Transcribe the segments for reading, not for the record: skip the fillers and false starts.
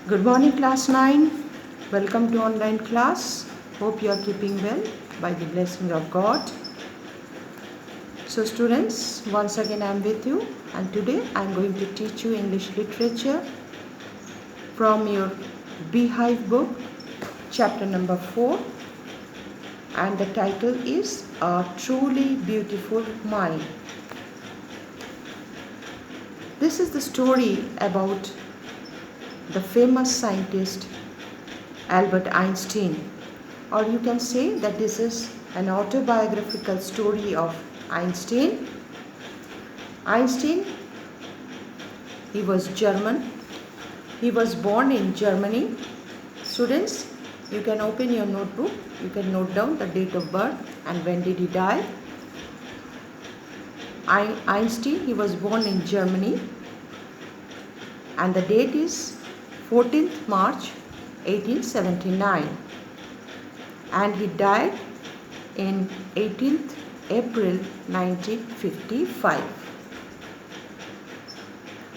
Good morning, class 9. Welcome to online class. Hope you are keeping well by the blessing of God. So students, once again I am with you, and today I am going to teach you English literature from your Beehive book, chapter number 4, and the title is A Truly Beautiful Mind. This is the story about the famous scientist Albert Einstein, or you can say that this is an autobiographical story of Einstein. Einstein, he was German. He was born in Germany. Students, you can open your notebook. You can note down the date of birth and when did he die. Einstein, he was born in Germany, and the date is 14th March 1879, and he died in 18th April 1955.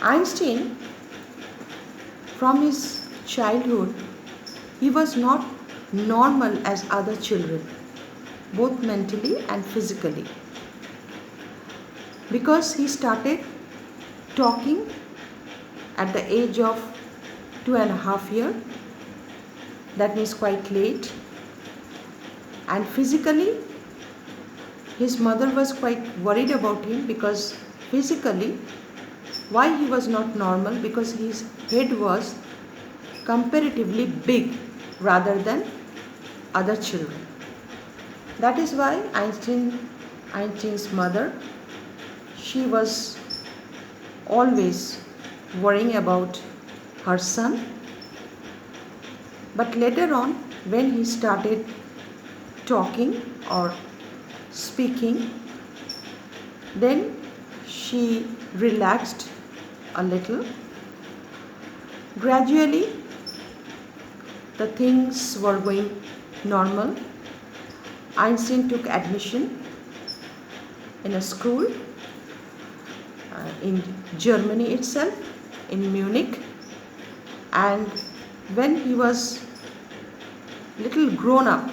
Einstein, from his childhood, he was not normal as other children, both mentally and physically, because he started talking at the age of 2.5 years. That means quite late. And physically, his mother was quite worried about him, because physically, why he was not normal? Because his head was comparatively big rather than other children. That is why Einstein's mother, she was always worrying about her son. But later on, when he started talking or speaking, then she relaxed a little. Gradually, the things were going normal. Einstein took admission in a school in Germany itself, in Munich, and when he was little grown up,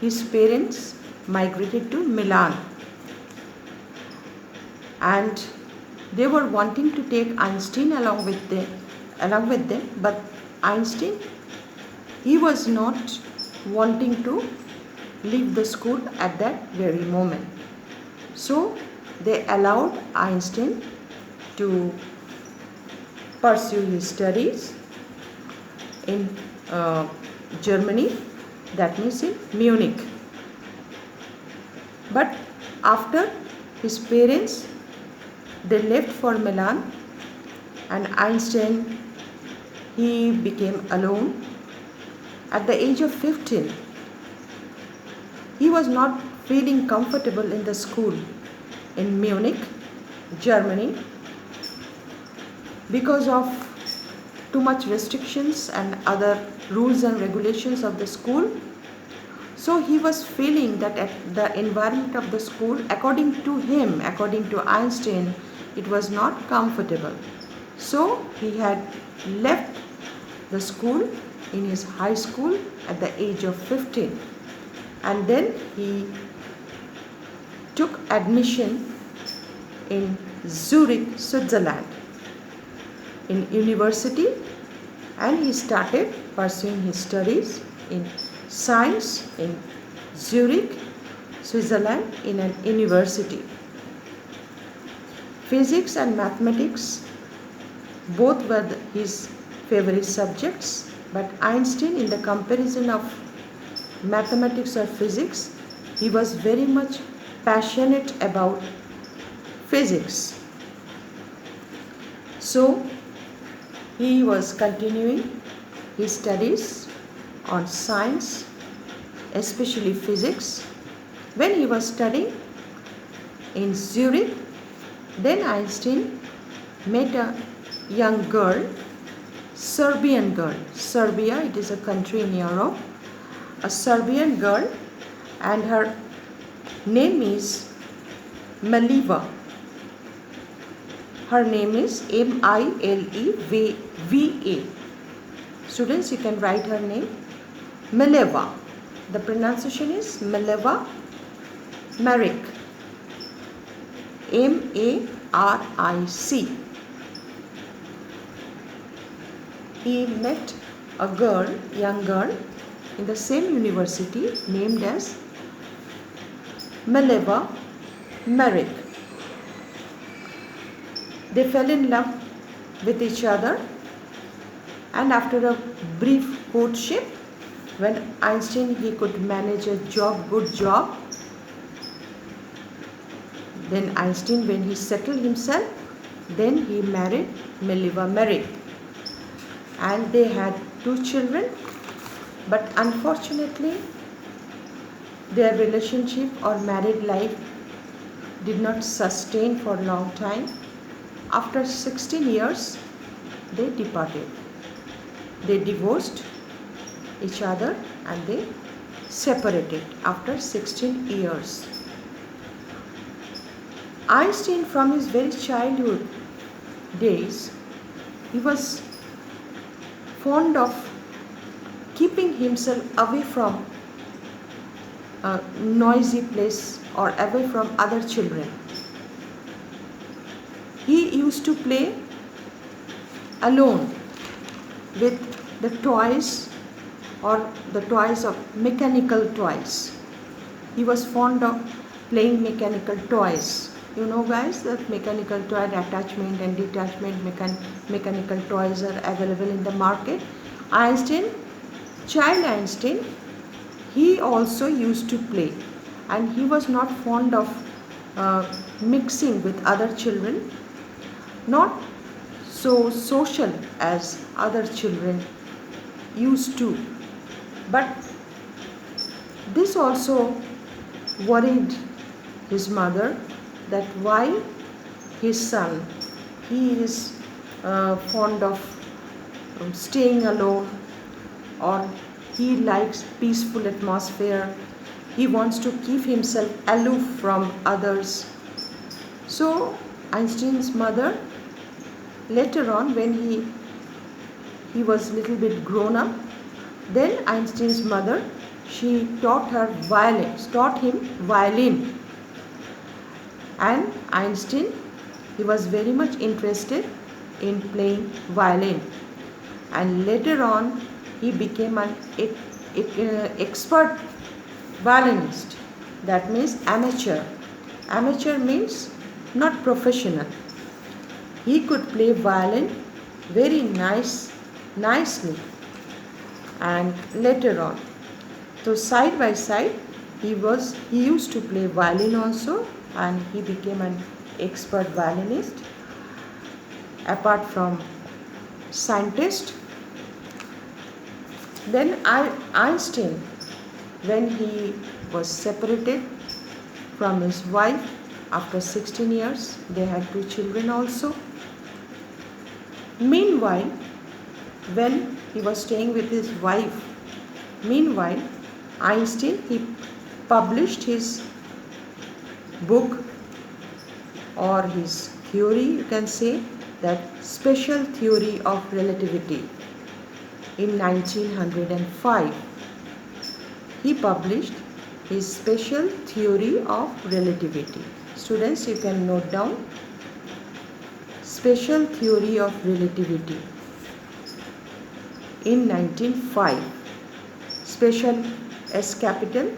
his parents migrated to Milan, and they were wanting to take Einstein along with them, but Einstein, he was not wanting to leave the school at that very moment. So they allowed Einstein to pursue his studies in Germany, that means in Munich. But after his parents, they left for Milan, and Einstein, he became alone. At the age of 15, he was not feeling comfortable in the school in Munich, Germany, because of too much restrictions and other rules and regulations of the school. So he was feeling that the environment of the school, according to him, according to Einstein, it was not comfortable. So he had left the school in his high school at the age of 15, and then he took admission in Zurich, Switzerland, in university, and he started pursuing his studies in science in Zurich, Switzerland, in an university. Physics and mathematics, both were his favorite subjects, but Einstein, in the comparison of mathematics or physics, he was very much passionate about physics. So he was continuing his studies on science, especially physics. When he was studying in Zurich, then Einstein met a young girl, Serbian girl. Serbia, it is a country in Europe. A Serbian girl, and her name is Maliva. Her name is Mileva. Students, you can write her name. Mileva. The pronunciation is Mileva Maric. Maric. He met a young girl, in the same university named as Mileva Maric. They fell in love with each other, and after a brief courtship, when Einstein he could manage a good job, then Einstein, when he settled himself, then he married Mileva Maric, and they had 2 children. But unfortunately, their relationship or married life did not sustain for a long time. After 16 years, they departed. They divorced each other and they separated after 16 years. Einstein, from his very childhood days, he was fond of keeping himself away from a noisy place or away from other children. He used to play alone with the toys or the toys of mechanical toys. He was fond of playing mechanical toys. You know, guys, that mechanical toy attachment and detachment mechanical toys are available in the market. Child Einstein, he also used to play, and he was not fond of mixing with other children, not so social as other children used to. But this also worried his mother, that why his son, he is fond of staying alone, or he likes peaceful atmosphere, he wants to keep himself aloof from others. So Einstein's mother, later on, when he was little bit grown up, then Einstein's mother, she taught him violin. And Einstein, he was very much interested in playing violin, and later on he became an expert violinist. That means amateur. Amateur means not professional. He could play violin very nicely, and later on, so side by side, he used to play violin also, and he became an expert violinist. Apart from scientist, then Einstein, when he was separated from his wife after 16 years, they had 2 children also. Meanwhile, when he was staying with his wife, Einstein, he published his book, or his theory, you can say, that special theory of relativity. In 1905, he published his special theory of relativity. Students, you can note down special theory of relativity in 1905. Special S capital,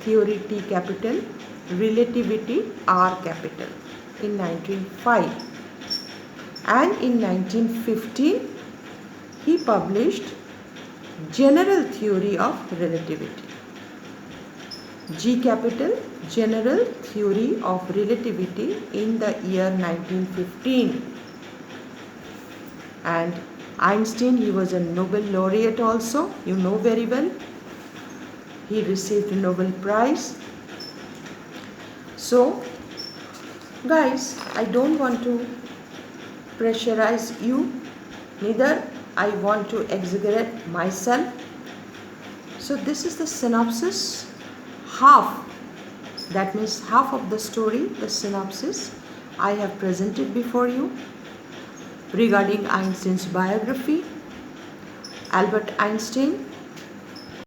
theory T capital, relativity R capital, in 1905. And in 1915, he published general theory of relativity. G capital, general theory of relativity, in the year 1915. And Einstein, he was a Nobel laureate also, you know very well. He received a Nobel Prize. So, guys, I don't want to pressurize you, neither I want to exaggerate myself. So this is the synopsis, half, that means half of the story, the synopsis. I have presented before you regarding Einstein's biography. Albert Einstein